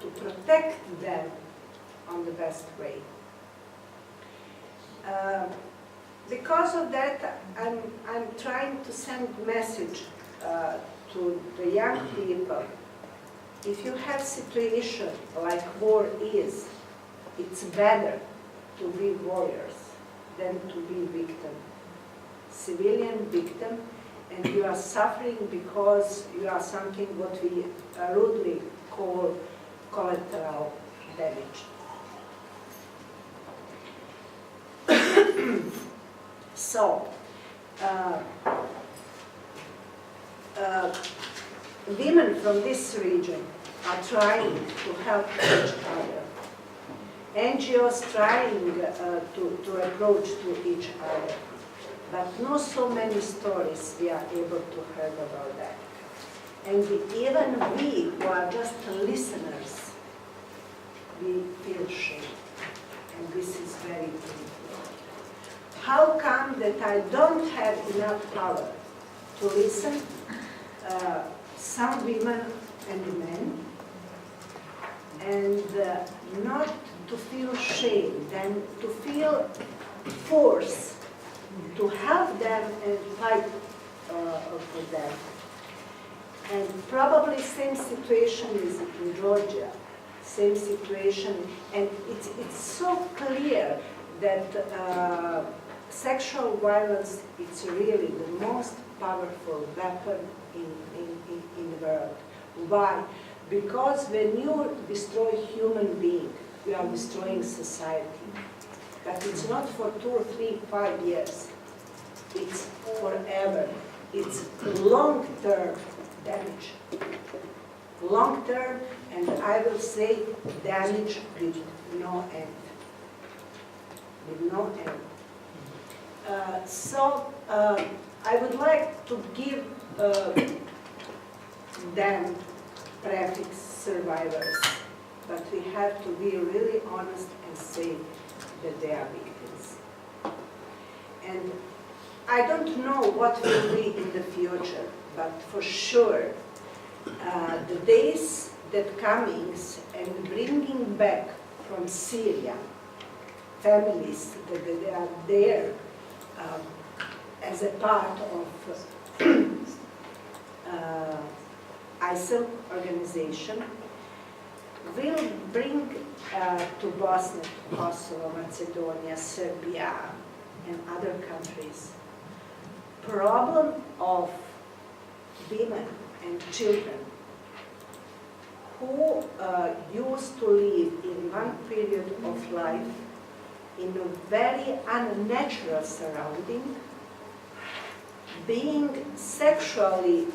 to protect them on the best way. Because of that, I'm trying to send a message to the young people. If you have situation like war is, it's better to be warriors than to be victim. Civilian victim, and you are suffering because you are something what we rudely call collateral damage. So, women from this region are trying to help each other. NGOs trying to approach to each other. But not so many stories we are able to hear about that. And even we who are just listeners, we feel shame. And this is very painful. How come that I don't have enough power to listen some women and men, and not to feel shame, then to feel force to help them and fight for them. And probably same situation is in Georgia, same situation, and it's so clear that sexual violence is really the most powerful weapon in the world. Why? Because when you destroy human being, you are destroying society. But it's not for 2 or 3, 5 years. It's forever. It's long-term damage. Long-term, and I will say damage with no end. With no end. So I would like to give them prefix survivors, but we have to be really honest and say that they are victims. And I don't know what will be in the future, but for sure, the days that comings and bringing back from Syria families that they are there as a part of ISIL organization will bring to Bosnia, Kosovo, Macedonia, Serbia, and other countries problem of women and children who used to live in one period of life in a very unnatural surrounding, being sexually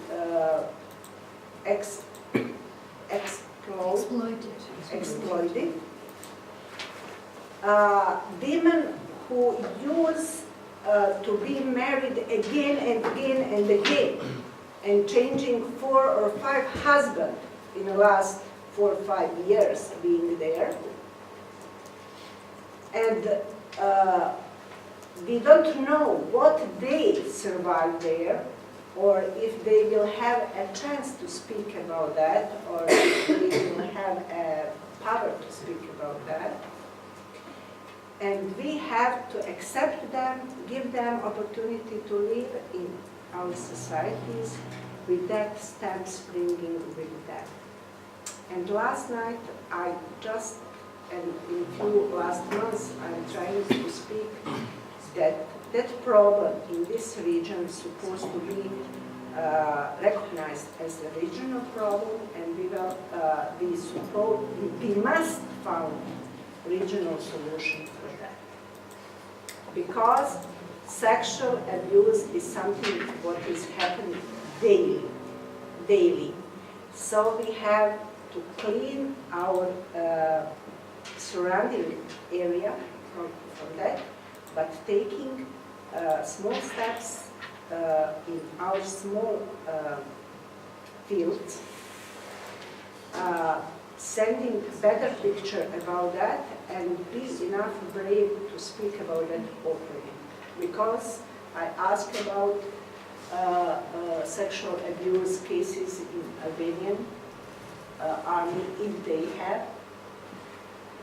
exploited. Women who use to be married again and again and again, and changing 4 or 5 husbands in the last 4 or 5 years being there. And we don't know what they survive there, or if they will have a chance to speak about that, or if they will have a power to speak about that. And we have to accept them, give them opportunity to live in our societies with that stamps bringing with them. And last night, and in few last months, I'm trying to speak that problem in this region is supposed to be recognized as a regional problem, and we must find regional solution for that. Because sexual abuse is something what is happening daily. So we have to clean our surrounding area from that, but taking small steps in our small fields, sending better picture about that, and be enough brave to speak about that openly. Because I asked about sexual abuse cases in Albania, army if they have,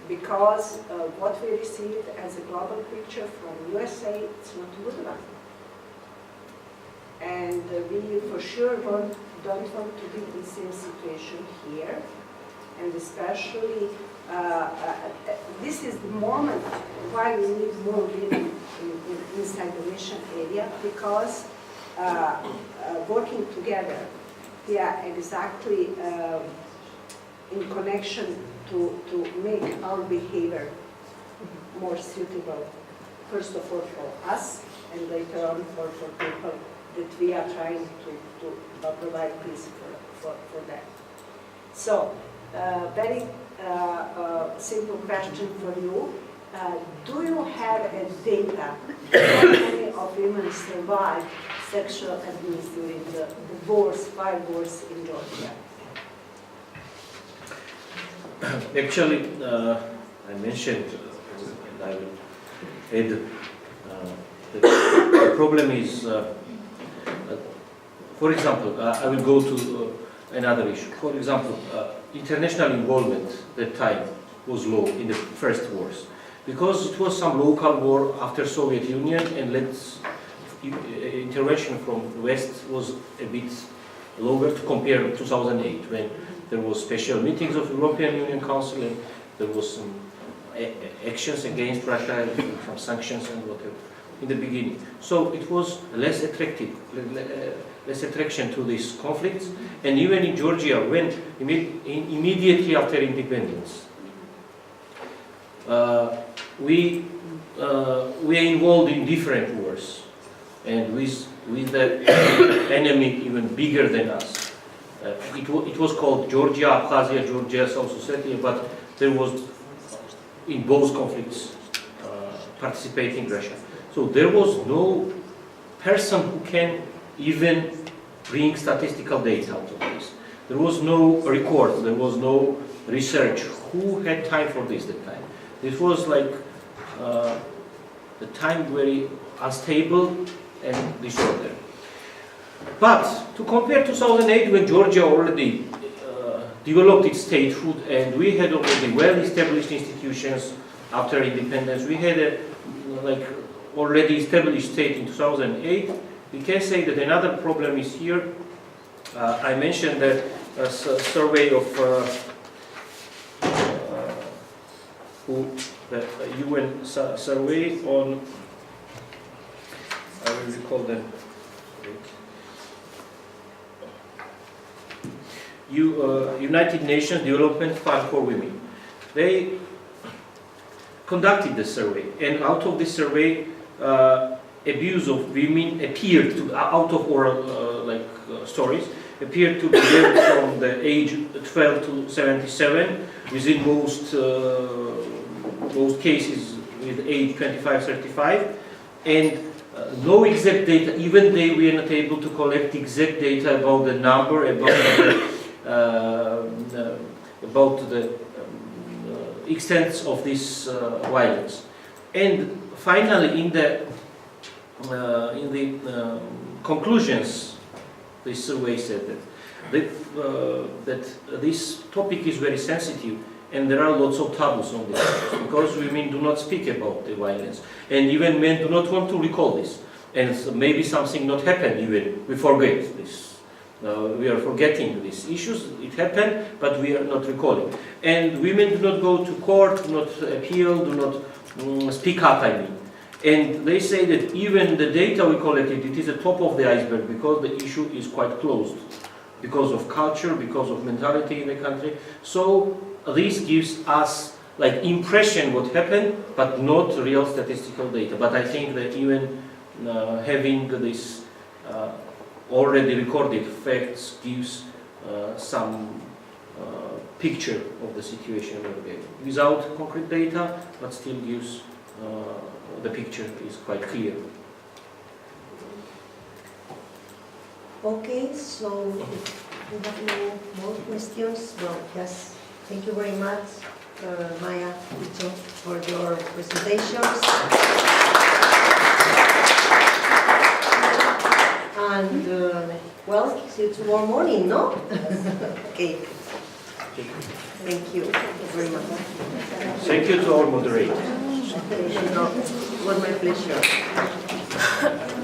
because what we received as a global picture from USA, it's not good enough. And we for sure don't want to be in the same situation here, and especially this is the moment why we need more women inside the mission area, because working together, we are exactly in connection to make our behavior more suitable, first of all for us, and later on for people that we are trying to provide peace for them. So, very simple question for you. Do you have a data how many of women survived sexual abuse during the wars, 5 wars in Georgia? Actually, I mentioned, and I will add, the problem is, for example, I will go to another issue. For example, international involvement at that time was low in the first wars, because it was some local war after Soviet Union, and intervention from the West was a bit lower to compare with 2008, when there was special meetings of European Union Council, and there was some actions against Russia, some sanctions and whatever in the beginning. So it was less attractive, less attraction to these conflicts. And even in Georgia, when immediately after independence, we are involved in different wars, and with the enemy even bigger than us. It was called Georgia, Abkhazia, Georgia, South Ossetia, but there was in both conflicts participating Russia. So there was no person who can even bring statistical data out of this. There was no record, there was no research. Who had time for this at the time? This was like the time very unstable and disorder. But to compare 2008, when Georgia already developed its statehood and we had already well-established institutions after independence, we had a already established state in 2008, we can say that another problem is here. I mentioned that a survey of the UN survey on, I will recall them. United Nations Development Fund for Women. They conducted the survey, and out of this survey, abuse of women appeared to, out of oral stories, appeared to be there from the age 12 to 77, within most cases with age 25-35, and no exact data. Even they were not able to collect exact data about the number, about the extent of this violence. And finally, in the conclusions, this survey said that this topic is very sensitive, and there are lots of taboos on this, because women do not speak about the violence, and even men do not want to recall this. And so maybe something not happened, even we forget this. We are forgetting these issues. It happened, but we are not recalling. And women do not go to court, do not appeal, do not speak up, I mean. And they say that even the data we collected, it is the top of the iceberg, because the issue is quite closed, because of culture, because of mentality in the country. So this gives us like impression what happened, but not real statistical data. But I think that even having this already recorded facts gives some picture of the situation without concrete data, but still gives the picture is quite clear. Okay, so we have no more questions. Well, yes, thank you very much, Maya, Icho, for your presentations. And well, see you tomorrow morning, no? Okay. Thank you very much. Thank you to all moderators. No, it was my pleasure.